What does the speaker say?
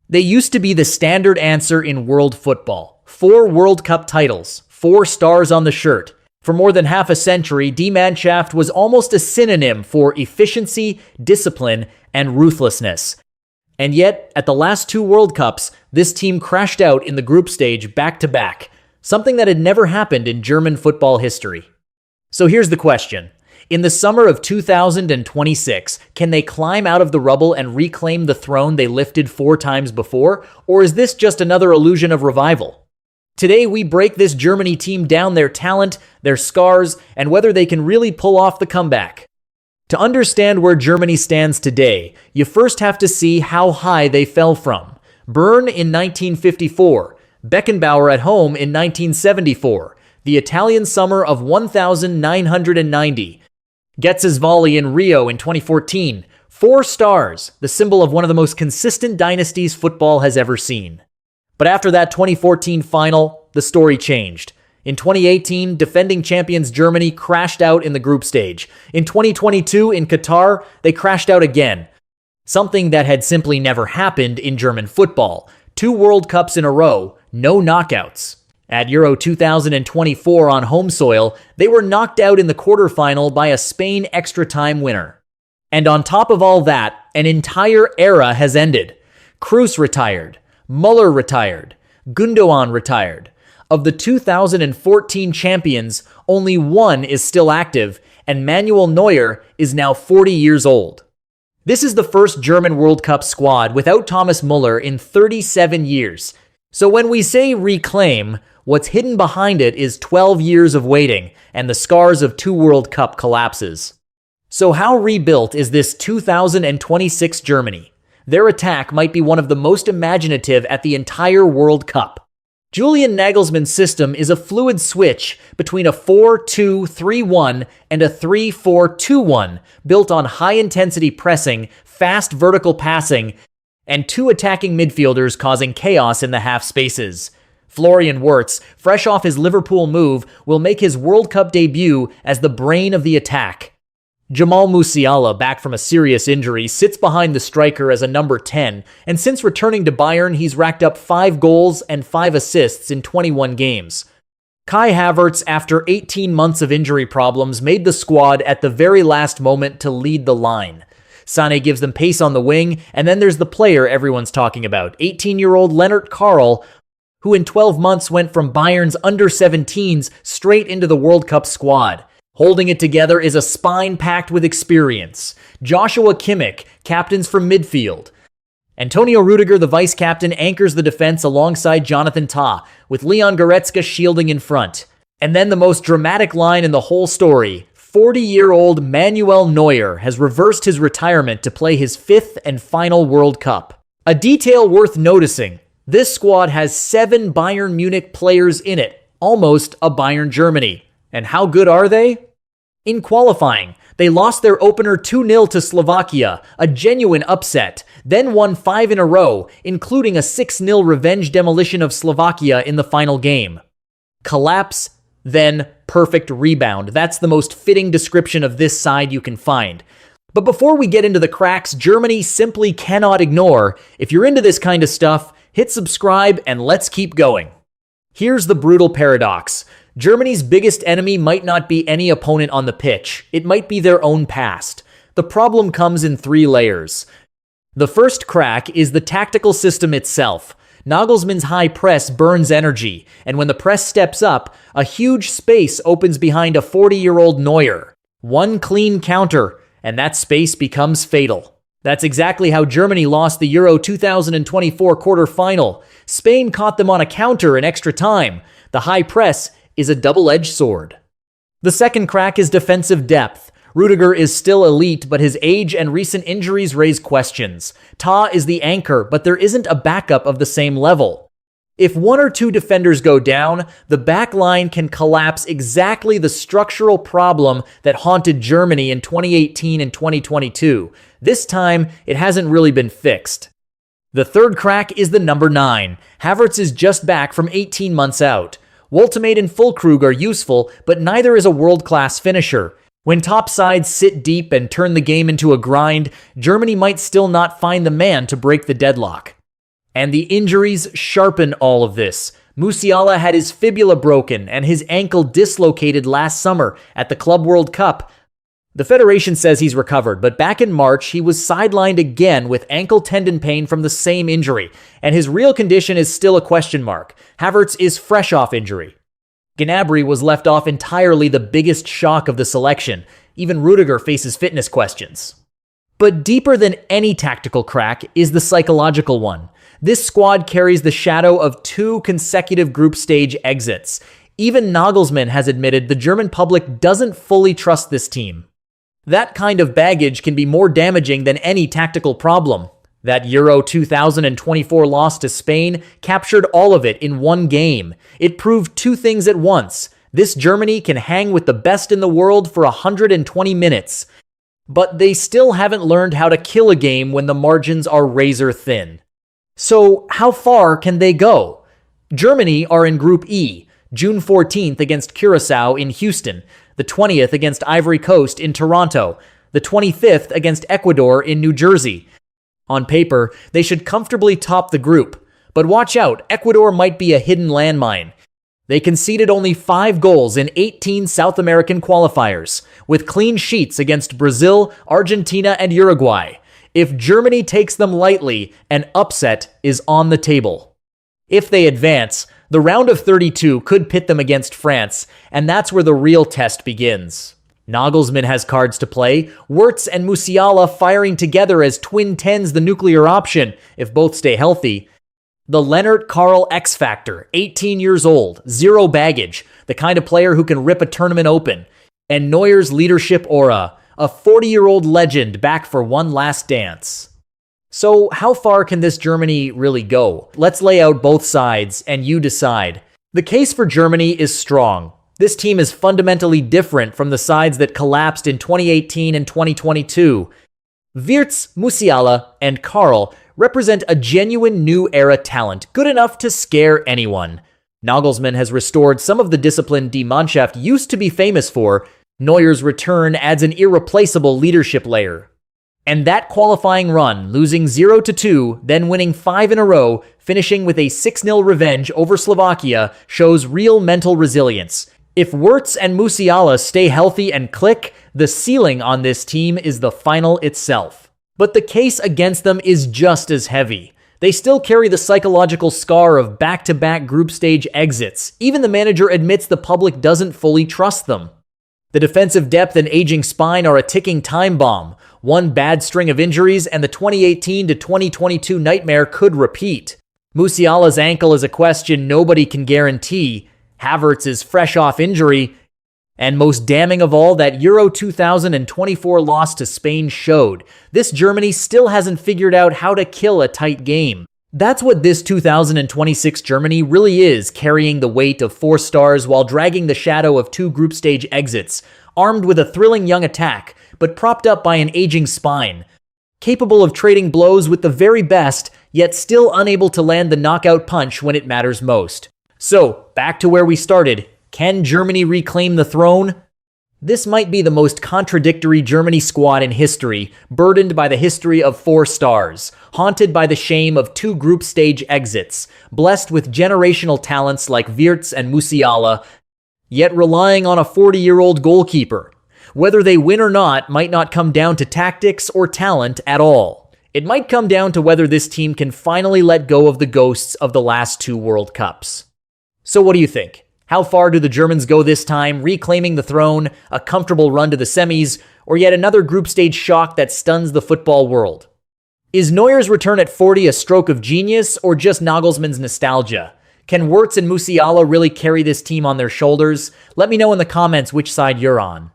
They used to be the standard answer in world football. 4 World Cup titles, 4 stars on the shirt. For more than half a century, Die Mannschaft was almost a synonym for efficiency, discipline, and ruthlessness. And yet, at the last 2 World Cups, this team crashed out in the group stage back-to-back, something that had never happened in German football history. So here's the question. In the summer of 2026, can they climb out of the rubble and reclaim the throne they lifted 4 times before? Or is this just another illusion of revival? Today, we break this Germany team down, their talent, their scars, and whether they can really pull off the comeback. To understand where Germany stands today, you first have to see how high they fell from. Bern in 1954, Beckenbauer at home in 1974, the Italian summer of 1990, Goetz's volley in Rio in 2014, 4 stars, the symbol of one of the most consistent dynasties football has ever seen. But after that 2014 final, the story changed. In 2018, defending champions Germany crashed out in the group stage. In 2022, in Qatar, they crashed out again. Something that had simply never happened in German football. 2 World Cups in a row, no knockouts. At Euro 2024 on home soil, they were knocked out in the quarterfinal by a Spain extra-time winner. And on top of all that, an entire era has ended. Kroos retired. Müller retired. Gundogan retired. Of the 2014 champions, only one is still active, and Manuel Neuer is now 40 years old. This is the first German World Cup squad without Thomas Müller in 37 years. So when we say reclaim, what's hidden behind it is 12 years of waiting and the scars of 2 World Cup collapses. So how rebuilt is this 2026 Germany? Their attack might be one of the most imaginative at the entire World Cup. Julian Nagelsmann's system is a fluid switch between a 4-2-3-1 and a 3-4-2-1, built on high-intensity pressing, fast vertical passing, and 2 attacking midfielders causing chaos in the half spaces. Florian Wirtz, fresh off his Liverpool move, will make his World Cup debut as the brain of the attack. Jamal Musiala, back from a serious injury, sits behind the striker as a number 10, and since returning to Bayern, he's racked up 5 goals and 5 assists in 21 games. Kai Havertz, after 18 months of injury problems, made the squad at the very last moment to lead the line. Sané gives them pace on the wing, and then there's the player everyone's talking about, 18-year-old Lennart Karl, who in 12 months went from Bayern's under-17s straight into the World Cup squad. Holding it together is a spine packed with experience. Joshua Kimmich captains from midfield. Antonio Rudiger, the vice-captain, anchors the defense alongside Jonathan Tah, with Leon Goretzka shielding in front. And then the most dramatic line in the whole story, 40-year-old Manuel Neuer has reversed his retirement to play his 5th and final World Cup. A detail worth noticing, this squad has 7 Bayern Munich players in it, almost a Bayern Germany. And how good are they? In qualifying, they lost their opener 2-0 to Slovakia, a genuine upset, then won 5 in a row, including a 6-0 revenge demolition of Slovakia in the final game. Collapse, then perfect rebound. That's the most fitting description of this side you can find. But before we get into the cracks Germany simply cannot ignore, if you're into this kind of stuff, hit subscribe and let's keep going. Here's the brutal paradox. Germany's biggest enemy might not be any opponent on the pitch. It might be their own past. The problem comes in 3 layers. The first crack is the tactical system itself. Nagelsmann's high press burns energy, and when the press steps up, a huge space opens behind a 40-year-old Neuer. One clean counter, and that space becomes fatal. That's exactly how Germany lost the Euro 2024 quarterfinal. Spain caught them on a counter in extra time. The high press is a double-edged sword. The second crack is defensive depth. Rudiger is still elite, but his age and recent injuries raise questions. Tah is the anchor, but there isn't a backup of the same level. If 1 or 2 defenders go down, the back line can collapse exactly the structural problem that haunted Germany in 2018 and 2022. This time, it hasn't really been fixed. The third crack is the number 9. Havertz is just back from 18 months out. Woltemade and Füllkrug are useful, but neither is a world-class finisher. When top sides sit deep and turn the game into a grind, Germany might still not find the man to break the deadlock. And the injuries sharpen all of this. Musiala had his fibula broken and his ankle dislocated last summer at the Club World Cup. The federation says he's recovered, but back in March, he was sidelined again with ankle tendon pain from the same injury, and his real condition is still a question mark. Havertz is fresh off injury. Gnabry was left off entirely, the biggest shock of the selection. Even Rudiger faces fitness questions. But deeper than any tactical crack is the psychological one. This squad carries the shadow of 2 consecutive group stage exits. Even Nagelsmann has admitted the German public doesn't fully trust this team. That kind of baggage can be more damaging than any tactical problem. That Euro 2024 loss to Spain captured all of it in one game. It proved 2 things at once. This Germany can hang with the best in the world for 120 minutes. But they still haven't learned how to kill a game when the margins are razor thin. So how far can they go? Germany are in Group E, June 14th against Curaçao in Houston, the 20th against Ivory Coast in Toronto, the 25th against Ecuador in New Jersey. On paper, they should comfortably top the group, but watch out, Ecuador might be a hidden landmine. They conceded only 5 goals in 18 South American qualifiers, with clean sheets against Brazil, Argentina, and Uruguay. If Germany takes them lightly, an upset is on the table. If they advance, the round of 32 could pit them against France, and that's where the real test begins. Nagelsmann has cards to play, Wirtz and Musiala firing together as twin tens, the nuclear option, if both stay healthy. The Lennart Karl X Factor, 18 years old, 0 baggage, the kind of player who can rip a tournament open. And Neuer's leadership aura, a 40-year-old legend back for one last dance. So how far can this Germany really go? Let's lay out both sides and you decide. The case for Germany is strong. This team is fundamentally different from the sides that collapsed in 2018 and 2022. Wirtz, Musiala, and Karl represent a genuine new era talent, good enough to scare anyone. Nagelsmann has restored some of the discipline Die Mannschaft used to be famous for. Neuer's return adds an irreplaceable leadership layer. And that qualifying run, losing 0-2, then winning 5 in a row, finishing with a 6-0 revenge over Slovakia, shows real mental resilience. If Wirtz and Musiala stay healthy and click, the ceiling on this team is the final itself. But the case against them is just as heavy. They still carry the psychological scar of back-to-back group stage exits. Even the manager admits the public doesn't fully trust them. The defensive depth and aging spine are a ticking time bomb. One bad string of injuries and the 2018 to 2022 nightmare could repeat. Musiala's ankle is a question nobody can guarantee. Havertz is fresh off injury. And most damning of all, that Euro 2024 loss to Spain showed. This Germany still hasn't figured out how to kill a tight game. That's what this 2026 Germany really is, carrying the weight of 4 stars while dragging the shadow of 2 group stage exits, armed with a thrilling young attack, but propped up by an aging spine. Capable of trading blows with the very best, yet still unable to land the knockout punch when it matters most. So, back to where we started. Can Germany reclaim the throne? This might be the most contradictory Germany squad in history, burdened by the history of 4 stars, haunted by the shame of 2 group stage exits, blessed with generational talents like Wirtz and Musiala, yet relying on a 40-year-old goalkeeper. Whether they win or not might not come down to tactics or talent at all. It might come down to whether this team can finally let go of the ghosts of the last 2 World Cups. So what do you think? How far do the Germans go this time, reclaiming the throne, a comfortable run to the semis, or yet another group stage shock that stuns the football world? Is Neuer's return at 40 a stroke of genius, or just Nagelsmann's nostalgia? Can Wirtz and Musiala really carry this team on their shoulders? Let me know in the comments which side you're on.